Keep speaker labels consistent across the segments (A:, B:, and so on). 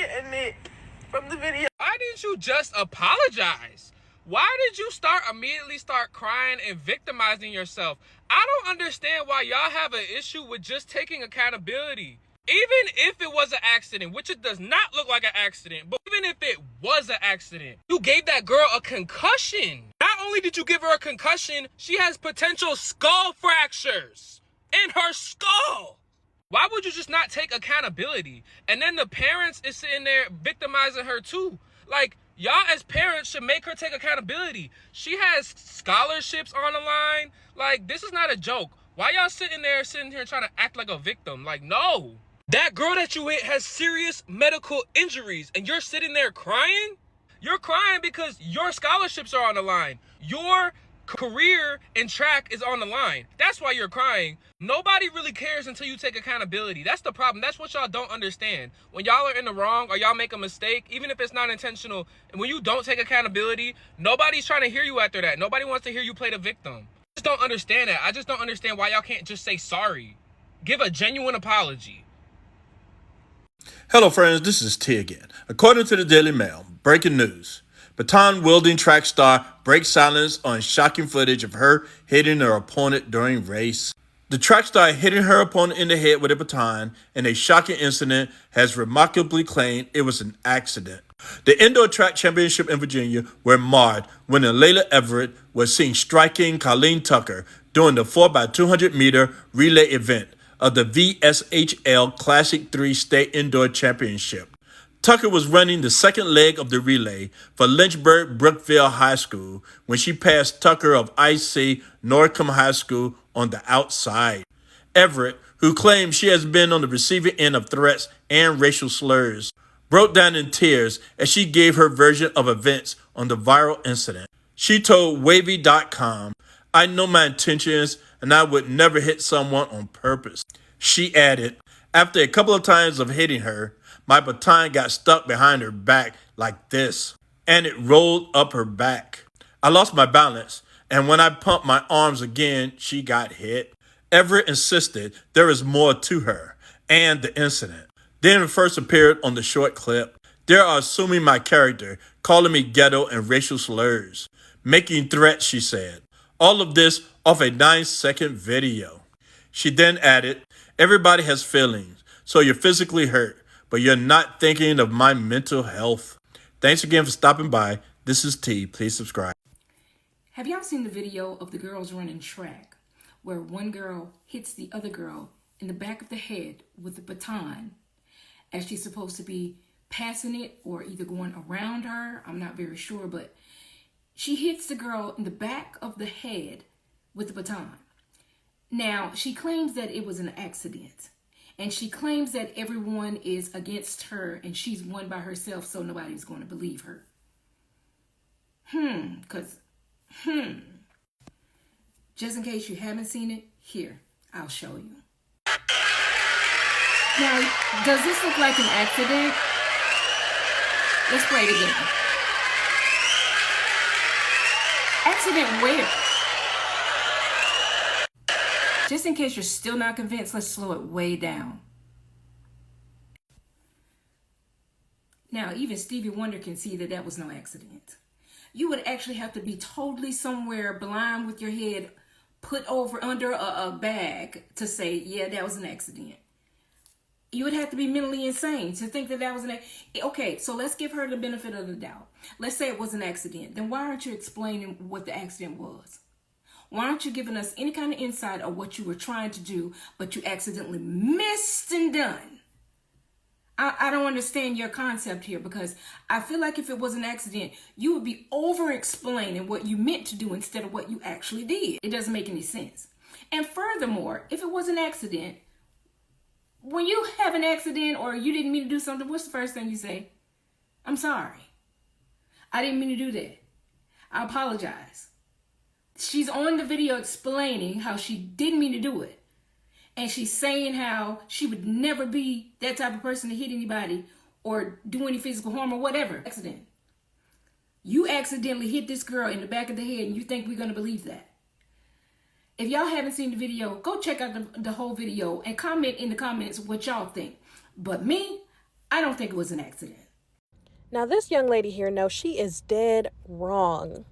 A: getting it from the video.
B: Why didn't you just apologize? Why did you immediately start crying and victimizing yourself? I don't understand why y'all have an issue with just taking accountability. Even if it was an accident, which it does not look like an accident, but even if it was an accident, you gave that girl a concussion. Not only did you give her a concussion, she has potential skull fractures in her skull. Why would you just not take accountability? And then the parents is sitting there victimizing her too. Like, y'all as parents should make her take accountability. She has scholarships on the line. Like, this is not a joke. Why y'all sitting here trying to act like a victim? Like, no. That girl that you hit has serious medical injuries and you're sitting there crying? You're crying because your scholarships are on the line. Your career in track is on the line. That's why you're crying. Nobody really cares until you take accountability. That's the problem. That's what y'all don't understand. When y'all are in the wrong or y'all make a mistake, even if it's not intentional, and when you don't take accountability, nobody's trying to hear you after that. Nobody wants to hear you play the victim. I just don't understand that. I just don't understand why y'all can't just say sorry. Give a genuine apology.
C: Hello friends, this is T again. According to the Daily Mail, breaking news. Baton wielding track star breaks silence on shocking footage of her hitting her opponent during race. The track star hitting her opponent in the head with a baton in a shocking incident has remarkably claimed it was an accident. The indoor track championship in Virginia were marred when Layla Everett was seen striking Colleen Tucker during the 4x200 meter relay event of the VSHL Classic 3 State Indoor Championship. Tucker was running the second leg of the relay for Lynchburg Brookville High School when she passed Tucker of IC Norcom High School on the outside. Everett, who claims she has been on the receiving end of threats and racial slurs, broke down in tears as she gave her version of events on the viral incident. She told Wavy.com, "I know my intentions and I would never hit someone on purpose." She added, "After a couple of times of hitting her, my baton got stuck behind her back like this, and it rolled up her back. I lost my balance, and when I pumped my arms again, she got hit." Everett insisted there is more to her and the incident. Then first appeared on the short clip. "They are assuming my character, calling me ghetto and racial slurs, making threats," she said. All of this off a 9-second video. She then added, "Everybody has feelings, so you're physically hurt, but you're not thinking of my mental health." Thanks again for stopping by. This is T. Please subscribe.
D: Have y'all seen the video of the girls running track where one girl hits the other girl in the back of the head with a baton as she's supposed to be passing it or either going around her? I'm not very sure, but she hits the girl in the back of the head with the baton. Now, she claims that it was an accident. And she claims that everyone is against her and she's won by herself, so nobody's going to believe her. Just in case you haven't seen it, here, I'll show you. Now, does this look like an accident? Let's play it again. Accident where? Just in case you're still not convinced, let's slow it way down. Now, even Stevie Wonder can see that that was no accident. You would actually have to be totally somewhere blind with your head put over under a bag to say, yeah, that was an accident. You would have to be mentally insane to think that that was an accident. Okay, so let's give her the benefit of the doubt. Let's say it was an accident. Then why aren't you explaining what the accident was? Why aren't you giving us any kind of insight of what you were trying to do, but you accidentally missed and done? I don't understand your concept here, because I feel like if it was an accident, you would be over-explaining what you meant to do instead of what you actually did. It doesn't make any sense. And furthermore, if it was an accident, when you have an accident or you didn't mean to do something, what's the first thing you say? "I'm sorry. I didn't mean to do that. I apologize." She's on the video explaining how she didn't mean to do it. And she's saying how she would never be that type of person to hit anybody or do any physical harm or whatever. Accident. You accidentally hit this girl in the back of the head and you think we're going to believe that? If y'all haven't seen the video, go check out the whole video and comment in the comments what y'all think. But me, I don't think it was an accident.
A: Now, this young lady here, no, she is dead wrong.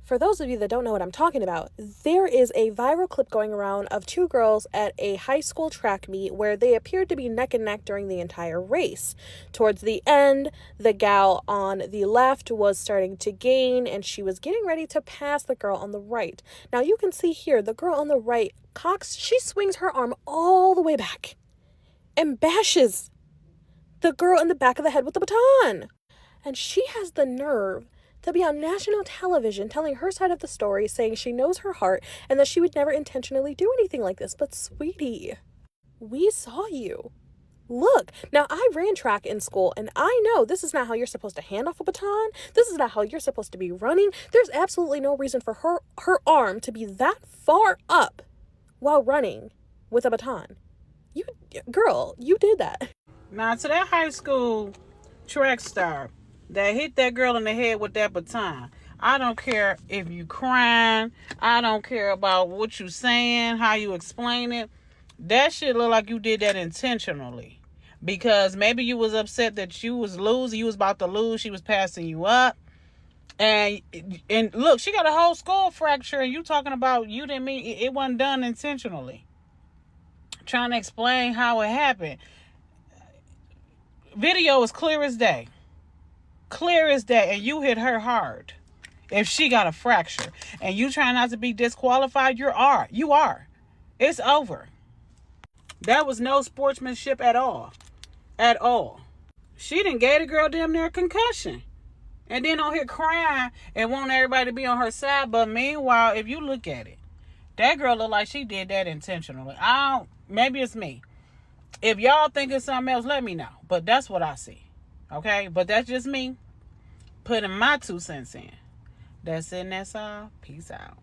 A: For those of you that don't know what I'm talking about, there is a viral clip going around of two girls at a high school track meet where they appeared to be neck and neck during the entire race. Towards the end, the gal on the left was starting to gain and she was getting ready to pass the girl on the right. Now you can see here, the girl on the right, she swings her arm all the way back and bashes the girl in the back of the head with the baton. And she has the nerve to be on national television telling her side of the story, saying she knows her heart and that she would never intentionally do anything like this. But sweetie, we saw you. Look, now I ran track in school and I know this is not how you're supposed to hand off a baton. This is not how you're supposed to be running. There's absolutely no reason for her arm to be that far up while running with a baton. Girl, you did that.
E: Now, to that high school track star that hit that girl in the head with that baton, I don't care if you crying. I don't care about what you saying, how you explain it. That shit look like you did that intentionally. Because maybe you was upset that you was losing. You was about to lose. She was passing you up. And look, she got a whole skull fracture. And you talking about you didn't mean it wasn't done intentionally. Trying to explain how it happened. Video is clear as day. Clear as day. And you hit her hard. If she got a fracture. And you trying not to be disqualified, you are. It's over. That was no sportsmanship at all. At all. She done gave the girl damn near a concussion. And then on here crying and want everybody to be on her side. But meanwhile, if you look at it, that girl look like she did that intentionally. Maybe it's me. If y'all think it's something else, let me know. But that's what I see. Okay? But that's just me putting my 2 cents in. That's it and that's all. Peace out.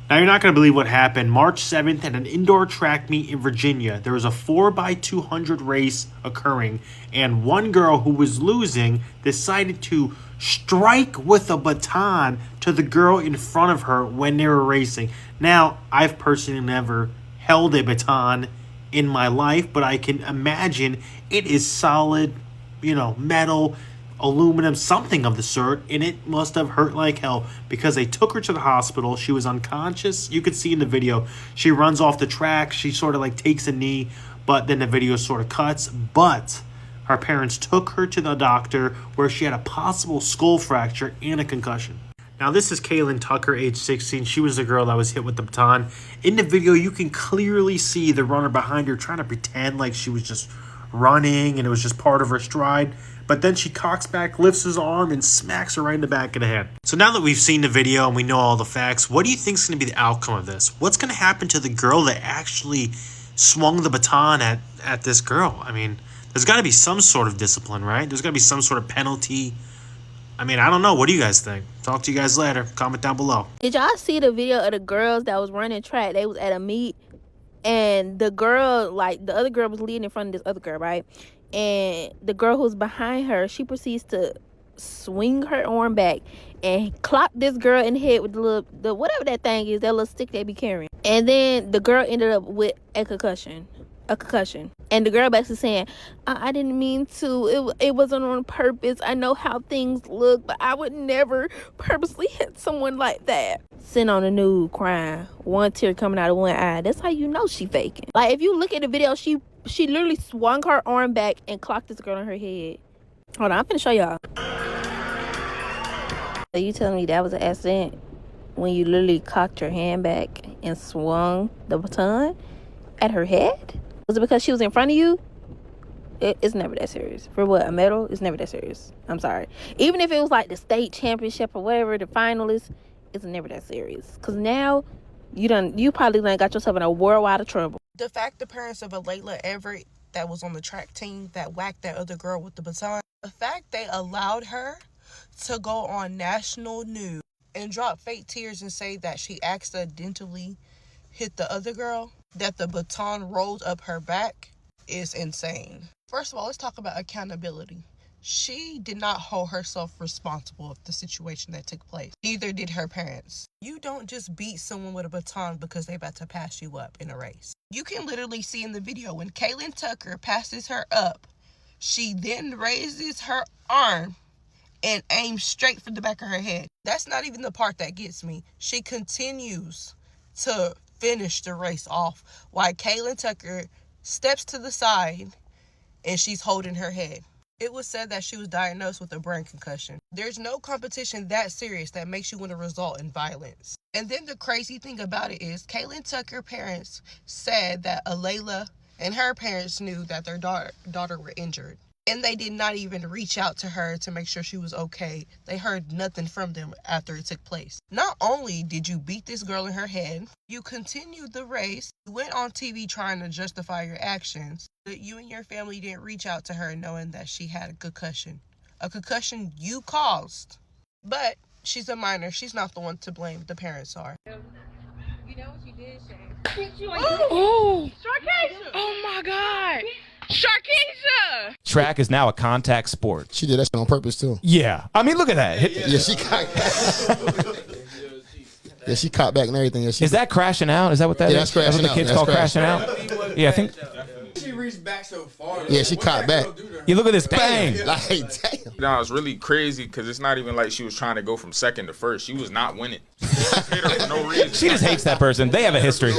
F: Now, you're not going to believe what happened. March 7th at an indoor track meet in Virginia, there was a 4x200 race occurring, and one girl who was losing decided to strike with a baton to the girl in front of her when they were racing. Now, I've personally never held a baton in my life, but I can imagine it is solid, metal, aluminum, something of the sort, and it must have hurt like hell because they took her to the hospital. She was unconscious. You could see in the video, she runs off the track. She sort of takes a knee, but then the video sort of cuts. But her parents took her to the doctor where she had a possible skull fracture and a concussion. Now, this is Kaylin Tucker, age 16. She was the girl that was hit with the baton. In the video, you can clearly see the runner behind her trying to pretend like she was just running and it was just part of her stride. But then she cocks back, lifts his arm, and smacks her right in the back of the head. So now that we've seen the video and we know all the facts, what do you think is going to be the outcome of this? What's going to happen to the girl that actually swung the baton at this girl? I mean, there's got to be some sort of discipline, right? There's got to be some sort of penalty. I mean, I don't know. What do you guys think? Talk to you guys later. Comment down below.
G: Did y'all see the video of the girls that was running track? They was at a meet, and the girl, the other girl was leading in front of this other girl, right? And the girl who's behind her, she proceeds to swing her arm back and clock this girl in the head with the whatever that thing is, that little stick they be carrying. And then the girl ended up with a concussion. And the girl basically saying, I didn't mean to. It wasn't on purpose. I know how things look, but I would never purposely hit someone like that. Sitting on the news crying, one tear coming out of one eye. That's how you know she faking. If you look at the video, she literally swung her arm back and clocked this girl on her head. Hold on, I'm finna show y'all. So you telling me that was an accident when you literally cocked your hand back and swung the baton at her head? Was it because she was in front of you? It's never that serious. For what, a medal? It's never that serious. I'm sorry. Even if it was the state championship or whatever, the finalists, it's never that serious. Because now, you probably got yourself in a worldwide of trouble.
A: The fact the parents of Alayla Everett that was on the track team that whacked that other girl with the baton, the fact they allowed her to go on national news and drop fake tears and say that she accidentally hit the other girl, that the baton rolled up her back, is insane. First of all, let's talk about accountability. She did not hold herself responsible of the situation that took place. Neither did her parents. You don't just beat someone with a baton because they're about to pass you up in a race. You can literally see in the video when Kaylin Tucker passes her up,
H: She then raises her arm and aims straight for the back of her head. That's not even the part that gets me. She continues to finish the race off while Kaylin Tucker steps to the side and she's holding her head. It was said that she was diagnosed with a brain concussion. There's no competition that serious that makes you want to result in violence. And then the crazy thing about it is Kaylin Tucker's parents said that Alayla and her parents knew that their daughter were injured. And they did not even reach out to her to make sure she was okay. They heard nothing from them after it took place. Not only did you beat this girl in her head, you continued the race, you went on TV trying to justify your actions, but you and your family didn't reach out to her knowing that she had a concussion. A concussion you caused. But she's a minor. She's not the one to blame. The parents are.
I: You know what you did, Shane? Oh, Sharkeisha! Oh my God, Sharkeisha!
J: Track is now a contact sport.
K: She did that shit on purpose too.
J: Yeah, I mean, look at that.
K: Yeah, she caught. Yeah, she caught back and everything. Yeah,
J: is that crashing out? Is that what that is?
K: That's crashing
J: what the kids call crashing out? Yeah, I think.
L: She reached back so far.
K: Yeah, she caught back.
J: You look at this bang.
K: Like, damn.
L: No, it's really crazy because it's not even like she was trying to go from second to first. She was not winning. Hit her for no reason.
J: She just hates that person. They have a history.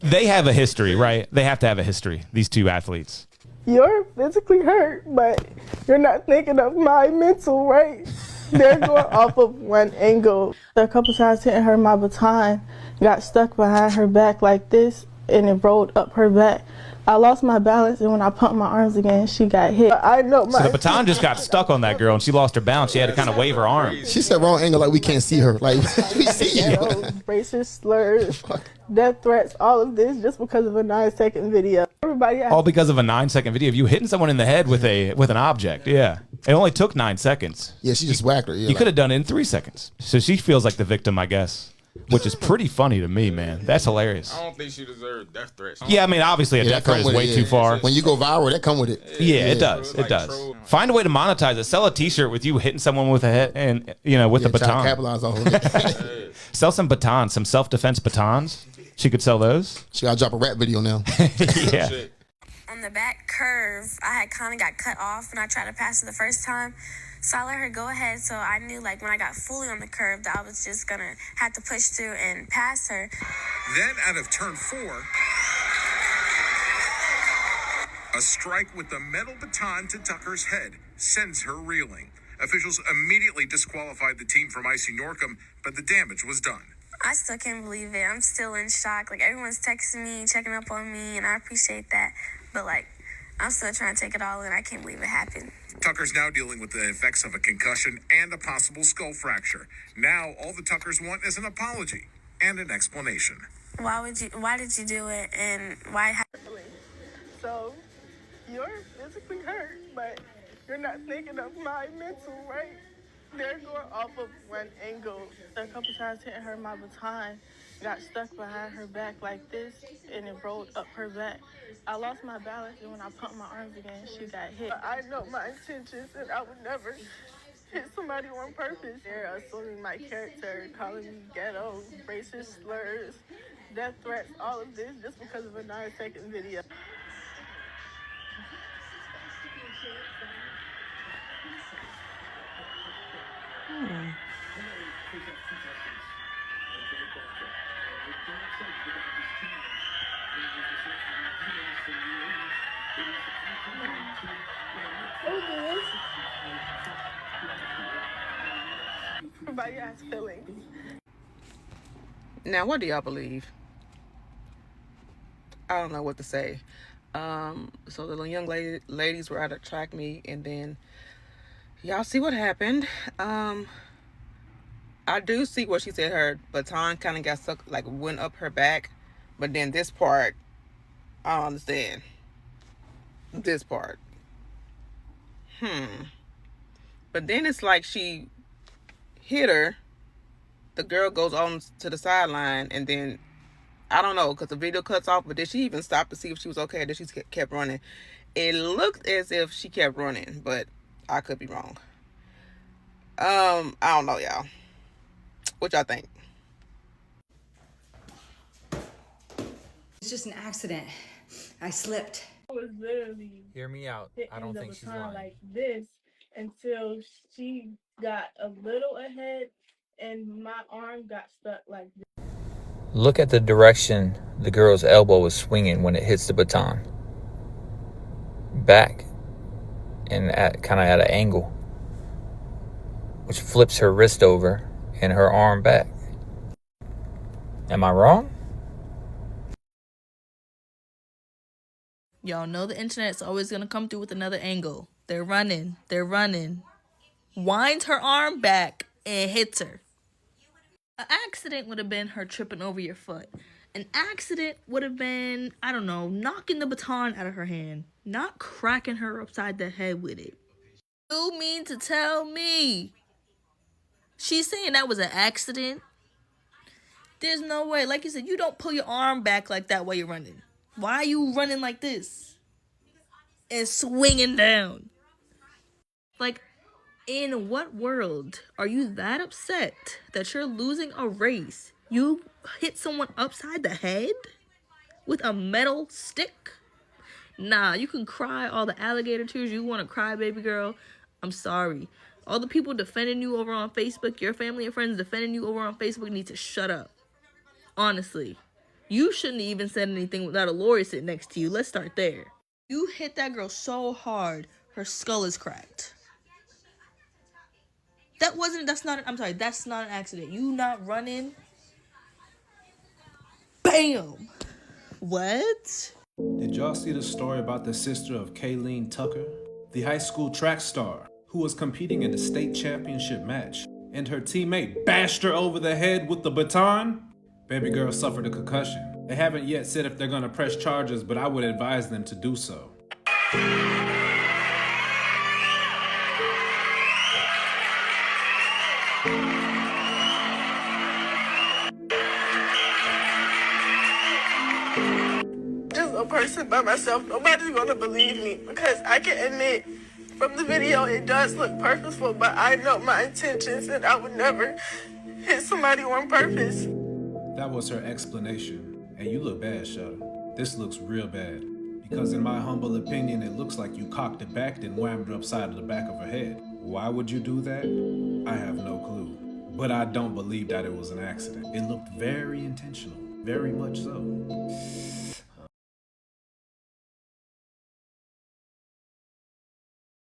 J: They have a history, right? They have to have a history, these two athletes.
M: You're physically hurt, but you're not thinking of my mental, right? They're going off of one angle. A couple times hitting her, my baton got stuck behind her back like this, and it rolled up her back. I lost my balance, and when I pumped my arms again, she got hit. I know my.
J: So the baton just got stuck on that girl, and she lost her balance. She had to kind of wave her arm.
K: She said wrong angle, like we can't see her. Like we see you.
M: Racist slurs, death threats, all of this just because of a 9-second video. Everybody.
J: All because of a 9-second video of you hitting someone in the head with an object. Yeah, it only took 9 seconds.
K: Yeah, she just whacked her. Yeah,
J: you could have done it in 3 seconds. So she feels like the victim, I guess. Which is pretty funny to me, man. That's hilarious.
L: I don't think she deserved death threats.
J: Yeah, I mean, obviously a death threat is way too far.
K: When you go viral, that come with it.
J: Yeah, it does. It does. Find a way to monetize it. Sell a T-shirt with you hitting someone with a head and with a baton.
K: Capitalize on it.
J: Sell some batons, some self-defense batons. She could sell those.
K: She gotta drop a rap video now.
J: Yeah.
N: On the back curve, I had kind of got cut off and I tried to pass it the first time. So I let her go ahead, so I knew like when I got fully on the curve that I was just gonna have to push through and pass her.
O: Then out of turn 4, a strike with the metal baton to Tucker's head sends her reeling. Officials immediately disqualified the team from Icy Norcom, but the damage was done.
N: I still can't believe it. I'm still in shock. Like everyone's texting me, checking up on me, and I appreciate that. But like, I'm still trying to take it all in. I can't believe it happened.
O: Tucker's now dealing with the effects of a concussion and a possible skull fracture. Now, all the Tuckers want is an apology and an explanation.
N: Why did you do it, and why?
M: So, you're physically hurt, but you're not thinking of my mental, right? They're going off of one angle. A couple times hitting her, my baton got stuck behind her back like this, and it rolled up her back. I lost my balance, and when I pumped my arms again, she got hit. I know my intentions, and I would never hit somebody on purpose. They're assuming my character, calling me ghetto, racist slurs, death threats, all of this just because of a 9-second video. Everybody has feelings.
P: Now, what do y'all believe? I don't know what to say. So the little young ladies were at a track meet, and then y'all see what happened. I do see what she said. Her baton kind of got stuck, like went up her back, but then this part, I don't understand. This part. But then it's like she hit her. The girl goes on to the sideline, and then I don't know, because the video cuts off, but did she even stop to see if she was okay, or did she kept running? It looked as if she kept running, but I could be wrong. I don't know, y'all. What y'all think?
Q: It's just an accident. I slipped.
M: was literally
Q: Hear me out. I
M: hitting
Q: don't
M: the
Q: think she's
M: baton
Q: lying.
M: like this until she got a little ahead and my arm got stuck like this.
Q: Look at the direction the girl's elbow was swinging when it hits the baton. Back and kind of at an angle, which flips her wrist over and her arm back. Am I wrong?
R: Y'all know the internet's always gonna come through with another angle. They're running. Winds her arm back and hits her. An accident would have been her tripping over your foot. An accident would have been, I don't know, knocking the baton out of her hand, not cracking her upside the head with it. You mean to tell me she's saying that was an accident? There's no way. Like you said, you don't pull your arm back like that while you're running. Why are you running like this? And swinging down? Like, in what world are you that upset that you're losing a race? You hit someone upside the head with a metal stick? Nah, you can cry all the alligator tears you want to cry, baby girl. I'm sorry. All the people defending you over on Facebook, your family and friends defending you over on Facebook need to shut up. Honestly. You shouldn't have even said anything without a lawyer sitting next to you. Let's start there. You hit that girl so hard, her skull is cracked. That's not an accident. You not running. Bam! What?
S: Did y'all see the story about the sister of Kayleen Tucker? The high school track star who was competing in the state championship match, and her teammate bashed her over the head with the baton? Baby girl suffered a concussion. They haven't yet said if they're gonna press charges, but I would advise them to do so.
M: Just a person by myself, nobody's gonna believe me because I can admit from the video it does look purposeful, but I know my intentions and I would never hit somebody on purpose.
S: That was her explanation. And you look bad, Shudder. This looks real bad. Because in my humble opinion, it looks like you cocked it back and whammed her upside of the back of her head. Why would you do that? I have no clue. But I don't believe that it was an accident. It looked very intentional. Very much so.